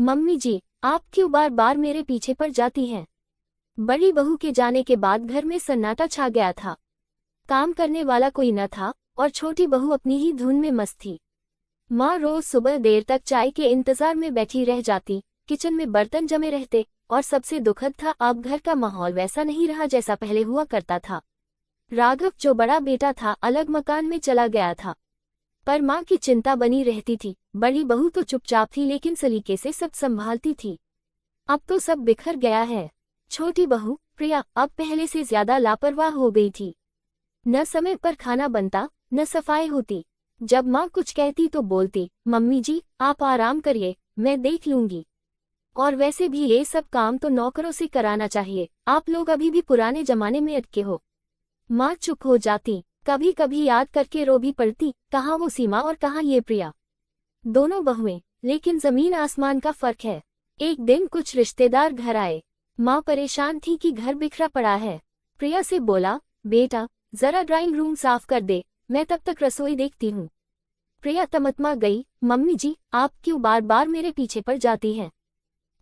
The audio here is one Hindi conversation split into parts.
मम्मी जी, आप क्यों बार बार मेरे पीछे पड़ जाती हैं? बड़ी बहू के जाने के बाद घर में सन्नाटा छा गया था। काम करने वाला कोई न था और छोटी बहू अपनी ही धुन में मस्त थी। माँ रोज सुबह देर तक चाय के इंतजार में बैठी रह जाती, किचन में बर्तन जमे रहते और सबसे दुखद था, अब घर का माहौल वैसा नहीं रहा जैसा पहले हुआ करता था। राघव जो बड़ा बेटा था अलग मकान में चला गया था, पर माँ की चिंता बनी रहती थी। बड़ी बहू तो चुपचाप थी लेकिन सलीके से सब संभालती थी। अब तो सब बिखर गया है। छोटी बहू प्रिया अब पहले से ज्यादा लापरवाह हो गई थी। न समय पर खाना बनता, न सफाई होती। जब माँ कुछ कहती तो बोलती, मम्मी जी आप आराम करिए, मैं देख लूंगी। और वैसे भी ये सब काम तो नौकरों से कराना चाहिए, आप लोग अभी भी पुराने जमाने में अटके हो। माँ चुप हो जाती, कभी कभी याद करके रो भी पड़ती, कहाँ वो सीमा और कहाँ ये प्रिया। दोनों बहुएं, लेकिन जमीन आसमान का फर्क है। एक दिन कुछ रिश्तेदार घर आए। माँ परेशान थी कि घर बिखरा पड़ा है। प्रिया से बोला, बेटा जरा ड्राइंग रूम साफ कर दे, मैं तब तक रसोई देखती हूँ। प्रिया तमतमा गई, मम्मी जी आप क्यों बार बार मेरे पीछे पड़ जाती हैं?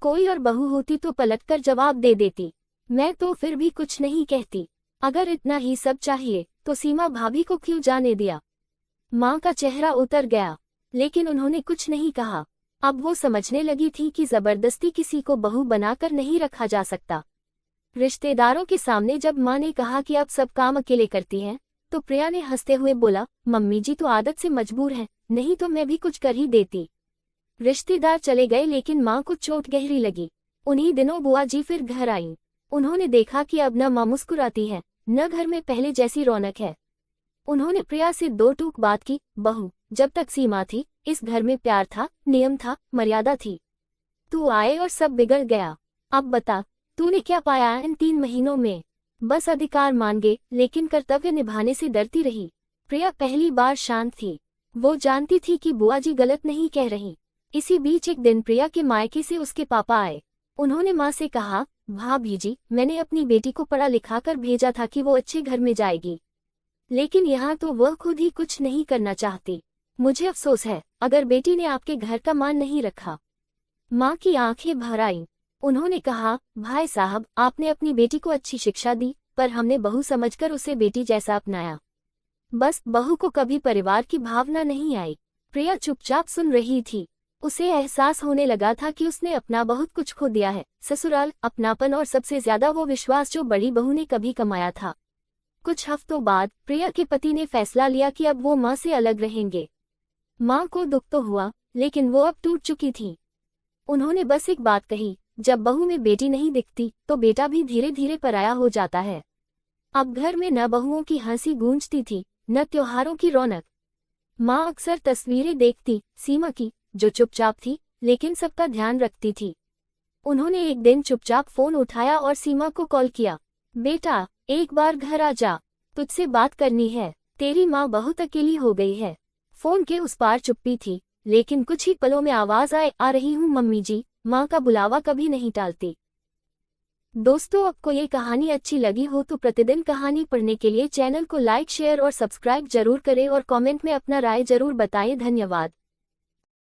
कोई और बहू होती तो पलटकर जवाब दे देती, मैं तो फिर भी कुछ नहीं कहती। अगर इतना ही सब चाहिए तो सीमा भाभी को क्यों जाने दिया? माँ का चेहरा उतर गया, लेकिन उन्होंने कुछ नहीं कहा। अब वो समझने लगी थी कि जबरदस्ती किसी को बहू बनाकर नहीं रखा जा सकता। रिश्तेदारों के सामने जब माँ ने कहा कि अब सब काम अकेले करती हैं, तो प्रिया ने हंसते हुए बोला, मम्मी जी तो आदत से मजबूर हैं, नहीं तो मैं भी कुछ कर ही देती। रिश्तेदार चले गए लेकिन माँ को चोट गहरी लगी। उन्हीं दिनों बुआ जी फिर घर आईं। उन्होंने देखा कि अब न माँ मुस्कुराती है, न घर में पहले जैसी रौनक है। उन्होंने प्रिया से दो टूक बात की, बहू जब तक सीमा थी इस घर में प्यार था, नियम था, मर्यादा थी। तू आए और सब बिगड़ गया। अब बता तूने क्या पाया इन 3 महीनों में? बस अधिकार मांगे, लेकिन कर्तव्य निभाने से डरती रही। प्रिया पहली बार शांत थी। वो जानती थी कि बुआ जी गलत नहीं कह रही। इसी बीच एक दिन प्रिया के मायके से उसके पापा आए। उन्होंने माँ से कहा, भाभी जी मैंने अपनी बेटी को पढ़ा लिखा कर भेजा था कि वो अच्छे घर में जाएगी, लेकिन यहाँ तो वह खुद ही कुछ नहीं करना चाहती। मुझे अफसोस है अगर बेटी ने आपके घर का मान नहीं रखा। माँ की आंखें भर आईं। उन्होंने कहा, भाई साहब आपने अपनी बेटी को अच्छी शिक्षा दी, पर हमने बहू समझकर उसे बेटी जैसा अपनाया। बस बहू को कभी परिवार की भावना नहीं आई। प्रिया चुपचाप सुन रही थी। उसे एहसास होने लगा था कि उसने अपना बहुत कुछ खो दिया है, ससुराल, अपनापन और सबसे ज्यादा वो विश्वास जो बड़ी बहू ने कभी कमाया था। कुछ हफ्तों बाद प्रिया के पति ने फैसला लिया कि अब वो माँ से अलग रहेंगे। माँ को दुख तो हुआ, लेकिन वो अब टूट चुकी थी। उन्होंने बस एक बात कही, जब बहू में बेटी नहीं दिखती तो बेटा भी धीरे धीरे पराया हो जाता है। अब घर में न बहुओं की हंसी गूंजती थी, न त्योहारों की रौनक। माँ अक्सर तस्वीरें देखती, सीमा की, जो चुपचाप थी लेकिन सबका ध्यान रखती थी। उन्होंने एक दिन चुपचाप फोन उठाया और सीमा को कॉल किया, बेटा एक बार घर आ जा, तुझसे बात करनी है, तेरी माँ बहुत अकेली हो गई है। फोन के उस पार चुप्पी थी, लेकिन कुछ ही पलों में आवाज आए, आ रही हूँ मम्मी जी। माँ का बुलावा कभी नहीं टालती। दोस्तों आपको ये कहानी अच्छी लगी हो तो प्रतिदिन कहानी पढ़ने के लिए चैनल को लाइक, शेयर और सब्सक्राइब जरूर करें और कमेंट में अपना राय जरूर बताएं। धन्यवाद।